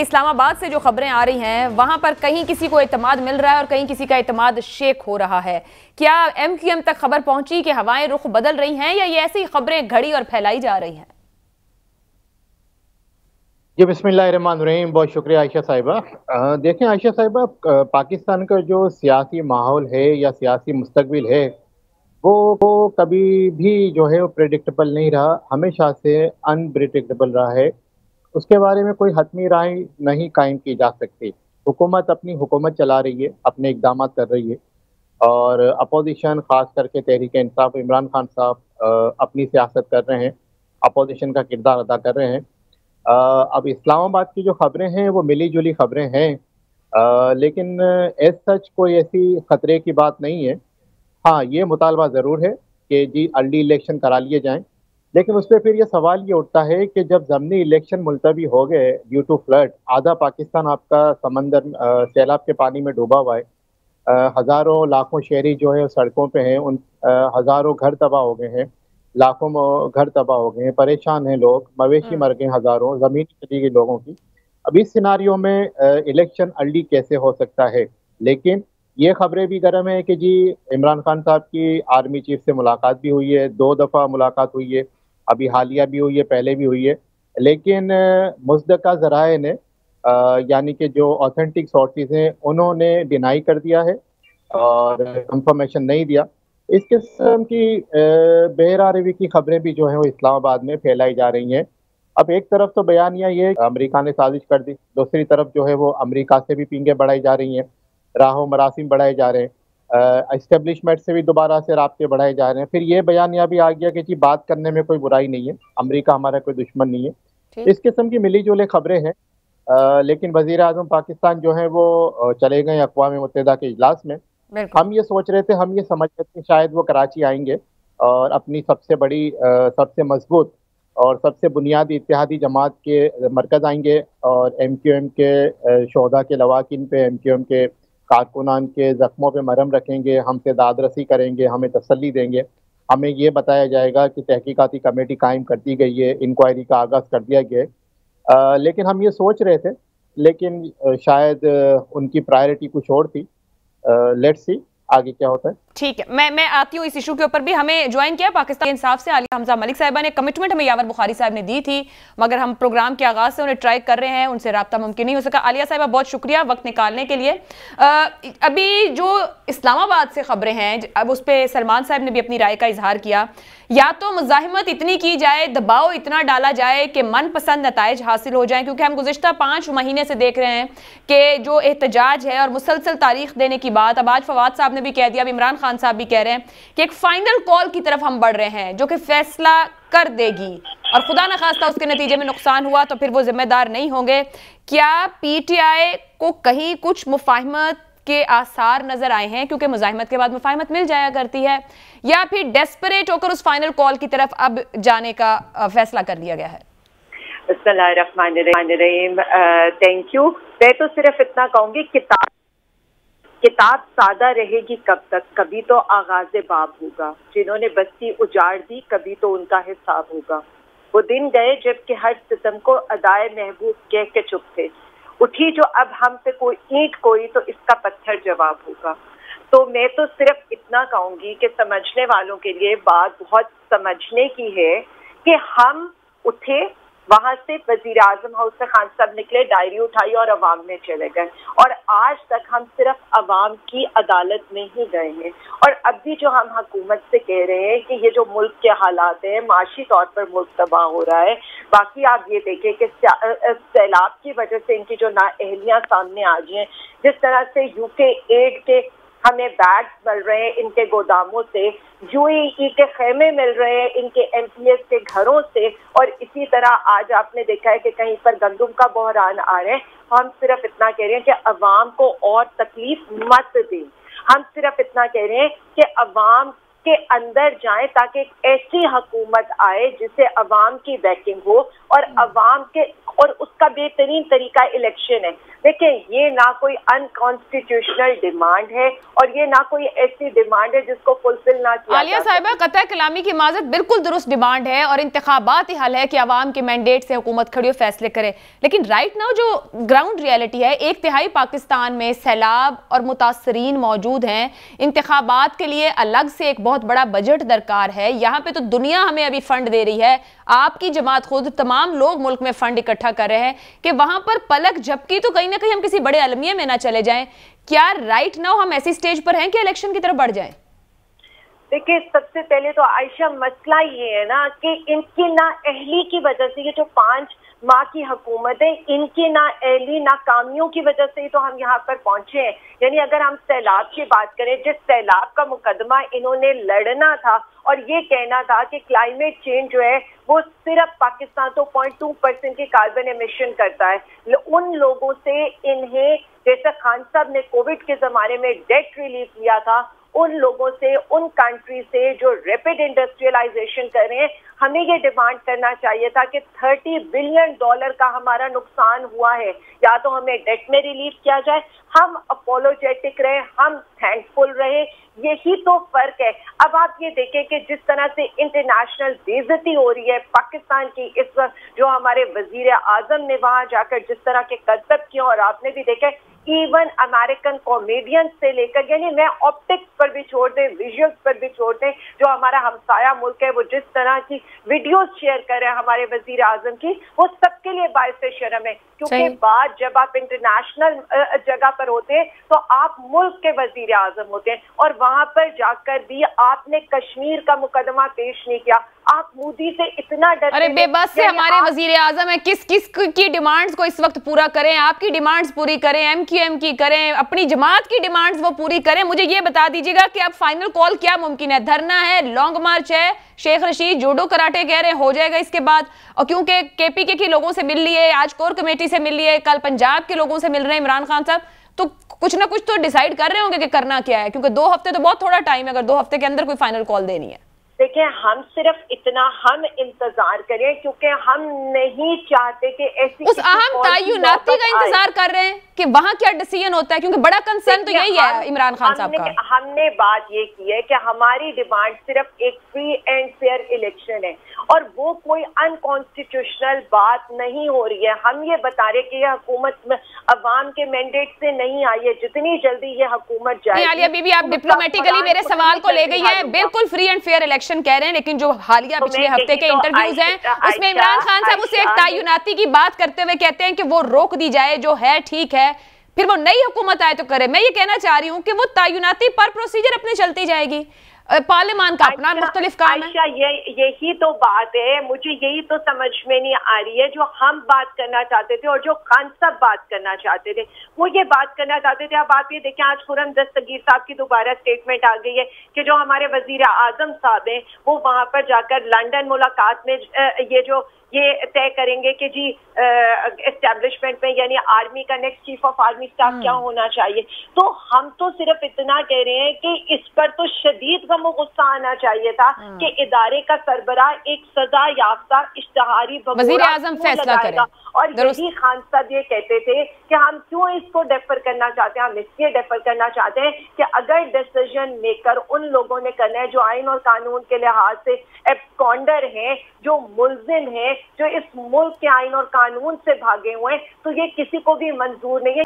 इस्लामाबाद से जो खबरें आ रही हैं वहां पर कहीं किसी को एतमाद मिल रहा है और कहीं किसी का एतमाद शेक हो रहा है। क्या MQM तक खबर पहुंची कि हवाएं रुख बदल रही हैं या ये ऐसी खबरें घड़ी और फैलाई जा रही हैं? जी बिस्मिल्लाहिर्रहमानिर्रहीम। बहुत शुक्रिया आयशा साहिबा। देखें आयशा साहिबा, पाकिस्तान का जो सियासी माहौल है या सियासी मुस्तकबिल है वो कभी भी जो है वो प्रेडिक्टेबल नहीं रहा, हमेशा से अनप्रेडिक्टेबल रहा है। उसके बारे में कोई हतमी राय नहीं कायम की जा सकती। हुकूमत अपनी हुकूमत चला रही है, अपने इक़दाम कर रही है और अपोजिशन ख़ास करके तहरीक इंसाफ इमरान खान साहब अपनी सियासत कर रहे हैं, अपोजिशन का किरदार अदा कर रहे हैं। अब इस्लामाबाद की जो खबरें हैं वो मिली जुली खबरें हैं, लेकिन एज सच कोई ऐसी ख़तरे की बात नहीं है। हाँ, ये मुतालबा ज़रूर है कि जी अर्ली इलेक्शन करा लिए जाएँ, लेकिन उस पे फिर ये सवाल ये उठता है कि जब ज़मनी इलेक्शन मुलतवी हो गए ड्यू टू फ्लड, आधा पाकिस्तान आपका समंदर सैलाब के पानी में डूबा हुआ है। हज़ारों लाखों शहरी जो है सड़कों पे हैं, उन हज़ारों घर तबाह हो गए हैं, लाखों घर तबाह हो गए हैं, परेशान हैं लोग, मवेशी मर गए हज़ारों, ज़मीन चली गई लोगों की। अब इस सिनारियो में इलेक्शन अर्ली कैसे हो सकता है? लेकिन ये खबरें भी गर्म है कि जी इमरान खान साहब की आर्मी चीफ से मुलाकात भी हुई है, 2 दफ़ा मुलाकात हुई है, अभी हालिया भी हुई है, पहले भी हुई है। लेकिन मुस्दका ज़राए ने यानी कि जो ऑथेंटिक सोर्सेज़ हैं उन्होंने डिनाई कर दिया है और कंफर्मेशन नहीं दिया। इस किस्म की बेहरा रवी की खबरें भी जो है वो इस्लामाबाद में फैलाई जा रही हैं। अब एक तरफ तो बयानिया ये अमेरिका ने साजिश कर दी, दूसरी तरफ जो है वो अमेरिका से भी पींगे बढ़ाई जा रही हैं, राहो मरासिम बढ़ाए जा रहे हैं, एस्टेब्लिशमेंट से भी दोबारा से राब्ते बढ़ाए जा रहे हैं। फिर ये बयानिया भी आ गया कि जी बात करने में कोई बुराई नहीं है, अमेरिका हमारा कोई दुश्मन नहीं है। इस किस्म की मिली जुली खबरें हैं, लेकिन वज़ीर आज़म पाकिस्तान जो है वो चले गए अक़वाम मुत्तहिदा के इजलास में। हम ये सोच रहे थे, हम ये समझ रहे थे शायद वो कराची आएंगे और अपनी सबसे बड़ी सबसे मजबूत और सबसे बुनियादी इत्तेहादी जमात के मरकज़ आएंगे और MQM के शोहदा के लवाकिन पे, MQM के कारकुनान के ज़ख्मों पे मरहम रखेंगे, हमसे दादरसी करेंगे, हमें तसल्ली देंगे। हमें ये बताया जाएगा कि तहकीकाती कमेटी कायम कर दी गई है, इंक्वायरी का आगाज़ कर दिया गया है। लेकिन हम ये सोच रहे थे, लेकिन शायद उनकी प्रायोरिटी कुछ और थी। लेट्स सी आगे क्या होता है। ठीक है, मैं आती हूँ इस इशू के ऊपर भी। हमें ज्वाइन किया पाकिस्तान इंसाफ से आलिया हमजा मलिक साहिबा ने। कमिटमेंट हमें यावर बुखारी साहब ने दी थी, मगर हम प्रोग्राम के आगाज से उन्हें ट्राई कर रहे हैं, उनसे राब्ता मुमकिन नहीं हो सका। आलिया साहिबा बहुत शुक्रिया वक्त निकालने के लिए। अभी जो इस्लामाबाद से खबरें हैं, अब उस पर सलमान साहब ने भी अपनी राय का इजहार किया। या तो मुज़ाहिमत इतनी की जाए, दबाव इतना डाला जाए कि मनपसंद नताइज हासिल हो जाए, क्योंकि हम गुज़िश्ता 5 महीने से देख रहे हैं कि जो एहतजाज है और मुसलसल तारीख देने की बात, अब आज फवाद साहब ने भी कह दिया, अब इमरान खान साहब भी कह रहे हैं कि एक फाइनल कॉल की तरफ हम बढ़ रहे हैं जो कि फैसला कर देगी, और खुदा न खास्ता उसके नतीजे में नुकसान हुआ तो फिर वो जिम्मेदार नहीं होंगे। क्या PTI को कहीं कुछ मुफाहिमत के आसार नजर आए हैं, क्योंकि मुजाहिमत के बाद मुफाहिमत मिल जाया करती है, या फिर डेस्परेट होकर उस फाइनल कॉल की तरफ अब जाने का फैसला कर लिया गया है? बिस्मिल्लाहिर्रहमानिर्रहीम। Thank you. मैं तो सिर्फ इतना कहूंगी, किताब सादा रहेगी कब तक, कभी तो आगाज़ बाब होगा। जिन्होंने बस्ती उजाड़ दी कभी तो उनका हिसाब होगा। वो दिन गए जबकि हर सितम को अदाए महबूब कह के चुप थे। उठी जो अब हम पे कोई ईंट कोई तो इसका पत्थर जवाब होगा। तो मैं तो सिर्फ इतना कहूंगी कि समझने वालों के लिए बात बहुत समझने की है कि हम उठे, वहां से वजीर आजम हाउस से खान साहब निकले, डायरी उठाई और अवाम में चले गए, और आज तक हम सिर्फ अवाम की अदालत में ही गए हैं। और अब भी जो हम हुकूमत से कह रहे हैं कि ये जो मुल्क के हालात हैं, माशी तौर पर मुल्क तबाह हो रहा है। बाकी आप ये देखें कि सैलाब की वजह से इनकी जो नाअहलियां सामने आ गई हैं, जिस तरह से UK एड के हमें बैग्स मिल रहे हैं इनके गोदामों से, UAE के खेमे मिल रहे हैं इनके MPS के घरों से, और इसी तरह आज आपने देखा है कि कहीं पर गंदुम का बहरान आ रहे हैं। हम सिर्फ इतना कह रहे हैं कि अवाम को और तकलीफ मत दें। हम सिर्फ इतना कह रहे हैं कि अवाम के अंदर जाएं ताकि एक ऐसी हुकूमत आए जिससे अवाम की बैकिंग हो और अवाम के اور اس کا بہترین طریقہ الیکشن ہے. دیکھیں یہ نہ کوئی انکانسٹیٹیوشنل ڈیمانڈ ہے اور یہ نہ کوئی ایسی ڈیمانڈ ہے جس کو فلفل نہ کیا. عالیہ صاحبہ قطع کلامی کی معذرت بالکل درست ڈیمانڈ ہے اور انتخابات ہی حل ہے کہ عوام کے مینڈیٹ سے حکومت کھڑی ہو فیصلے کرے، لیکن رائٹ ناؤ جو گراؤنڈ ریالٹی ہے 1/3 پاکستان میں سیلاب اور متاثرین موجود ہیں. انتخابات کے لیے الگ سے ایک بہت بڑا بجٹ درکار ہے. یہاں پہ تو دنیا ہمیں ابھی فنڈ دے رہی ہے، آپ کی جماعت خود تمام لوگ ملک میں فنڈ اکٹھا کر رہے ہیں کہ وہاں پر پلک جھپکی تو کہیں نہ کہیں ہم کسی بڑے المیے میں نہ چلے جائیں. کیا رائٹ ناؤ ہم ایسی سٹیج پر ہیں کہ الیکشن کی طرف بڑھ جائیں؟ دیکھیں سب سے پہلے تو عائشہ مسئلہ یہ ہے نا کہ ان کی نااہلی کی وجہ سے یہ جو 5 ماہ کی حکومت ہے ان کی نااہلی ناکامیوں کی وجہ سے ہی تو ہم یہاں پر پہنچے ہیں. یعنی اگر ہم سیلاب کی بات کریں، جس سیلاب کا مقدمہ انہوں نے لڑنا تھا اور یہ کہنا تھا کہ کلائمیٹ چینج جو ہے وہ صرف پاکستان تو 0.2% کی کاربن ایمیشن کرتا ہے، ان لوگوں سے انہیں جیسے خان صاحب نے کووڈ کے زمانے میں ڈیٹ ریلیف لیا تھا، ان لوگوں سے ان کنٹری سے جو ریپڈ انڈسٹریلائزیشن کر رہے ہیں، ہمیں یہ ڈیمانڈ کرنا چاہیے تھا کہ $30 بلین کا ہمارا نقصان ہوا ہے، یا تو ہمیں ڈیٹ میں ریلیف کیا جائے، ہم اپولوجیٹک رہے، ہم تھینکفل رہے. یہی تو فرق ہے. اب آپ یہ دیکھیں کہ جس طرح سے انٹرنیشنل بے عزتی ہو رہی ہے پاکستان کی اس وقت، جو ہمارے وزیر اعظم نے وہاں جا کر جس طرح کے کرتب کیے، اور آپ نے بھی دیکھا ایون امریکن کامیڈین سے لے کر، یعنی میں آپٹکس پر بھی چھوڑ دیں، ویژولز پر بھی چھوڑ دیں، جو ہمارا ہمسایہ ملک ہے وہ جس طرح کی ویڈیوز شیئر کر رہے ہیں ہمارے وزیر اعظم کی، وہ سب کے لیے باعث شرم ہے. کیونکہ بات جب آپ انٹرنیشنل جگہ پر ہوتے ہیں تو آپ ملک کے وزیر اعظم ہوتے ہیں، اور وہاں پر جا کر بھی آپ نے کشمیر کا مقدمہ پیش نہیں کیا. آپ مودی سے اتنا ڈرتے ہیں. ارے بے بس سے ہمارے وزیر اعظم ہیں، کس کی ڈیمانڈز کو اس وقت پورا کریں؟ آپ کی ڈیمانڈز پوری کریں، MQM کی کریں، اپنی جماعت کی ڈیمانڈز وہ پوری کریں. مجھے یہ بتا دیجیے گا کہ اب فائنل کال کیا ممکن ہے؟ دھرنا ہے، لانگ مارچ ہے؟ شیخ رشید جوڈو کراٹے کہہ رہے ہیں ہو جائے گا اس کے بعد، اور کیونکہ KPK کے لوگوں سے مل لیے، آج کور کمیٹی سے مل لیے، کل پنجاب کے لوگوں سے مل رہے ہیں عمران خان صاحب، تو کچھ نہ کچھ تو ڈیسائیڈ کر رہے ہوں گے کہ کرنا کیا ہے، کیونکہ 2 ہفتے تو بہت تھوڑا ٹائم ہے اگر 2 ہفتے کے اندر کوئی فائنل کال دینی ہے. دیکھیں ہم صرف اتنا ہم انتظار کریں، کیونکہ ہم نہیں چاہتے کہ ایسی اس اہم تعیناتی کا انتظار کر رہے ہیں کہ وہاں کیا ڈیسیژن ہوتا ہے، کیونکہ بڑا کنسرن تو یہی ہے عمران خان صاحب کا. ہم نے بات یہ کی ہے کہ ہماری ڈیمانڈ صرف ایک فری اینڈ فیئر الیکشن ہے، اور وہ کوئی انکانسٹیٹیوشنل بات نہیں ہو رہی ہے. ہم یہ بتا رہے کہ یہ حکومت عوام کے مینڈیٹ سے نہیں آئی ہے، جتنی جلدی یہ حکومت جائے. عالیہ بی بی آپ ڈپلومیٹیکلی میرے سوال کو لے گئی ہیں، بالکل فری اینڈ فیئر الیکشن کہہ رہے ہیں، لیکن جو حالیہ پچھلے ہفتے کے انٹرویوز ہیں اس میں عمران خان صاحب اسے ایک تعیناتی کی بات کرتے ہوئے کہتے ہیں کہ وہ روک دی جائے، جو ہے ٹھیک ہے، پھر وہ نئی حکومت آئے تو کرے. میں یہ کہنا چاہ رہی ہوں کہ وہ تعیناتی پر پروسیجر اپنے چلتی جائے گی، پارلیمان کا اپنا مختلف کام ہے. یہی تو بات ہے، مجھے یہی تو سمجھ میں نہیں آ رہی ہے. جو ہم بات کرنا چاہتے تھے اور جو خان صاحب بات کرنا چاہتے تھے وہ یہ بات کرنا چاہتے تھے. اب آپ یہ دیکھیں آج خرم دستگیر صاحب کی دوبارہ سٹیٹمنٹ آ گئی ہے کہ جو ہمارے وزیر اعظم صاحب ہیں وہ وہاں پر جا کر لنڈن ملاقات میں یہ طے کریں گے کہ جی اسٹیبلشمنٹ میں یعنی آرمی کا next chief of army staff کیا ہونا چاہیے. تو ہم تو صرف اتنا کہہ رہے ہیں کہ اس پر تو شدید غم و غصہ آنا چاہیے تھا کہ ادارے کا سربراہ ایک سزا یافتہ اشتہاری وزیر اعظم فیصلہ کرے. اور یہی خان صاحب یہ کہتے تھے کہ ہم کیوں اس کو ڈیفر کرنا چاہتے ہیں، ہم اس لیے ڈیفر کرنا چاہتے ہیں کہ اگر ڈیسیژن میکر ان لوگوں نے کرنا ہے جو آئین اور قانون کے لحاظ سے ایبسکونڈر ہیں، جو ملزم ہیں، جو اس ملک کے آئین اور قانون سے بھاگے ہوئے ہیں، تو یہ کسی کو بھی منظور نہیں ہے.